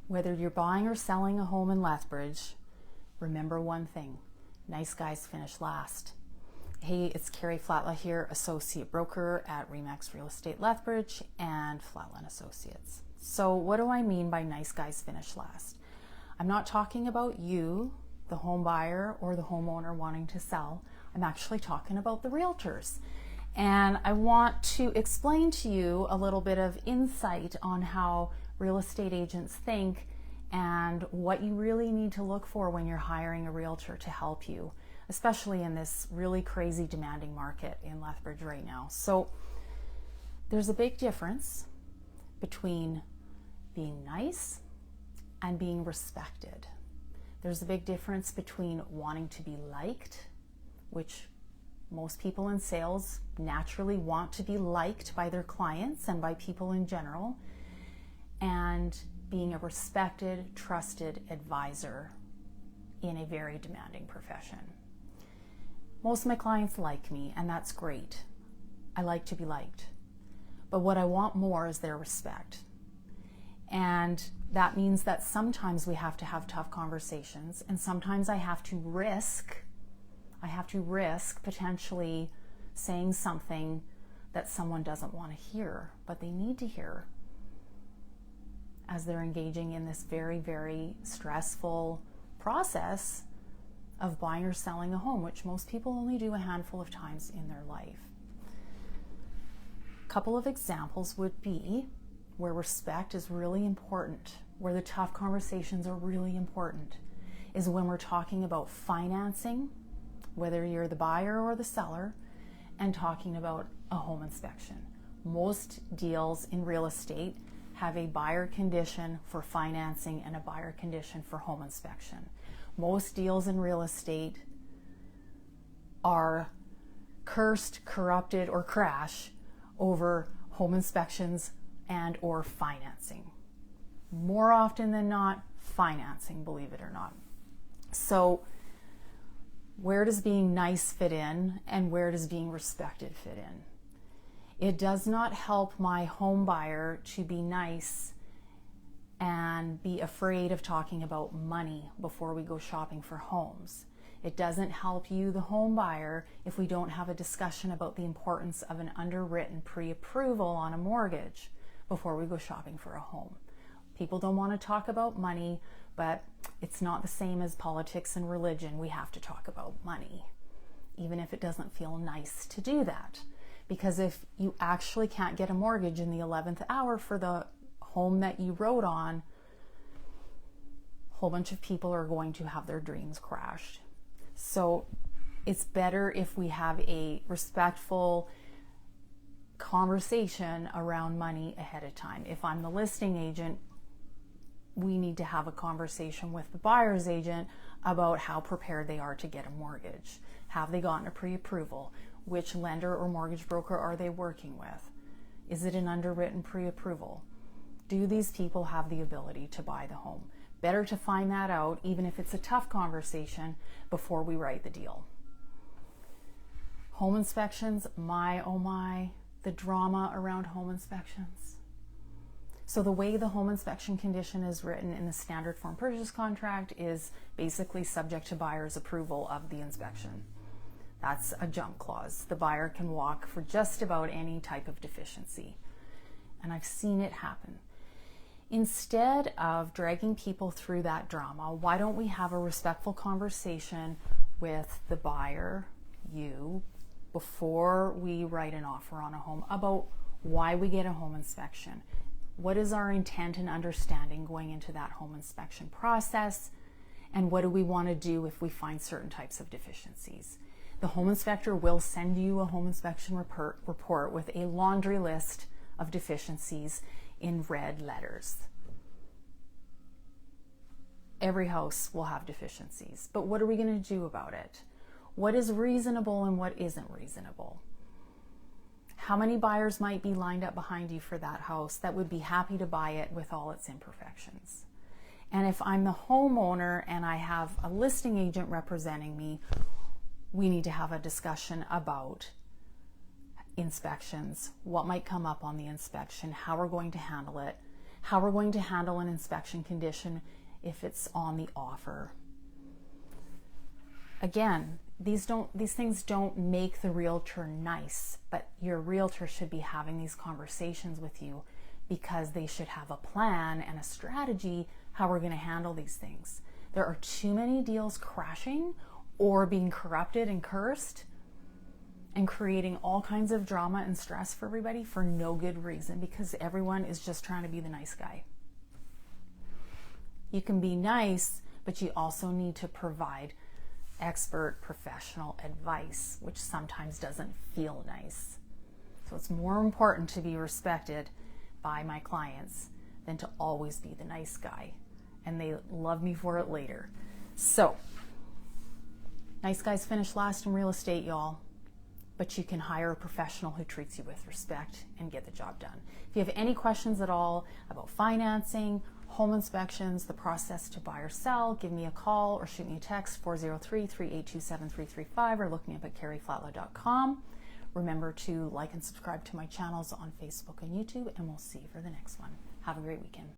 Whether you're buying or selling a home in Lethbridge, remember one thing: nice guys finish last. Hey, it's Carrie Flatla here, Associate Broker at Remax Real Estate Lethbridge and Flatland Associates. So what do I mean by nice guys finish last? I'm not talking about you, the home buyer or the homeowner wanting to sell. I'm actually talking about the realtors. And I want to explain to you a little bit of insight on how real estate agents think and what you really need to look for when you're hiring a realtor to help you, especially in this really crazy demanding market in Lethbridge right now. So there's a big difference between being nice and being respected. There's a big difference between wanting to be liked, which most people in sales naturally want to be liked by their clients and by people in general, and being a respected, trusted advisor in a very demanding profession. Most of my clients like me, and that's great. I like to be liked. But what I want more is their respect. And that means that sometimes we have to have tough conversations, and sometimes I have to risk potentially saying something that someone doesn't want to hear, but they need to hear as they're engaging in this very, very stressful process of buying or selling a home, which most people only do a handful of times in their life. A couple of examples would be where respect is really important, where the tough conversations are really important, is when we're talking about financing, whether you're the buyer or the seller, and talking about a home inspection. Most deals in real estate have a buyer condition for financing and a buyer condition for home inspection. Most deals in real estate are cursed, corrupted, or crash over home inspections and or financing. More often than not, financing, believe it or not. So where does being nice fit in, and where does being respected fit in? It does not help my home buyer to be nice and be afraid of talking about money before we go shopping for homes. It doesn't help you, the home buyer, if we don't have a discussion about the importance of an underwritten pre-approval on a mortgage before we go shopping for a home. People don't want to talk about money, but it's not the same as politics and religion. We have to talk about money, even if it doesn't feel nice to do that. Because if you actually can't get a mortgage in the 11th hour for the home that you wrote on, a whole bunch of people are going to have their dreams crashed. So it's better if we have a respectful conversation around money ahead of time. If I'm the listing agent, we need to have a conversation with the buyer's agent about how prepared they are to get a mortgage. Have they gotten a pre-approval? Which lender or mortgage broker are they working with? Is it an underwritten pre-approval? Do these people have the ability to buy the home? Better to find that out, even if it's a tough conversation, before we write the deal. Home inspections, my oh my, the drama around home inspections. So the way the home inspection condition is written in the standard form purchase contract is basically subject to buyer's approval of the inspection. That's a jump clause. The buyer can walk for just about any type of deficiency. And I've seen it happen. Instead of dragging people through that drama, why don't we have a respectful conversation with the buyer, you, before we write an offer on a home about why we get a home inspection? What is our intent and understanding going into that home inspection process? And what do we want to do if we find certain types of deficiencies? The home inspector will send you a home inspection report with a laundry list of deficiencies in red letters. Every house will have deficiencies, but what are we going to do about it? What is reasonable and what isn't reasonable? How many buyers might be lined up behind you for that house that would be happy to buy it with all its imperfections? And if I'm the homeowner and I have a listing agent representing me, we need to have a discussion about inspections, what might come up on the inspection, how we're going to handle it, how we're going to handle an inspection condition if it's on the offer. Again, these things don't make the realtor nice, but your realtor should be having these conversations with you because they should have a plan and a strategy how we're going to handle these things. There are too many deals crashing or being corrupted and cursed and creating all kinds of drama and stress for everybody for no good reason, because everyone is just trying to be the nice guy. You can be nice, but you also need to provide expert professional advice, which sometimes doesn't feel nice. So it's more important to be respected by my clients than to always be the nice guy, and they love me for it later. So nice guys finish last in real estate, y'all, but you can hire a professional who treats you with respect and get the job done. If you have any questions at all about financing, home inspections, the process to buy or sell, give me a call or shoot me a text, 403-382-7335, or look me up at carrieflatlow.com. Remember to like and subscribe to my channels on Facebook and YouTube, and we'll see you for the next one. Have a great weekend.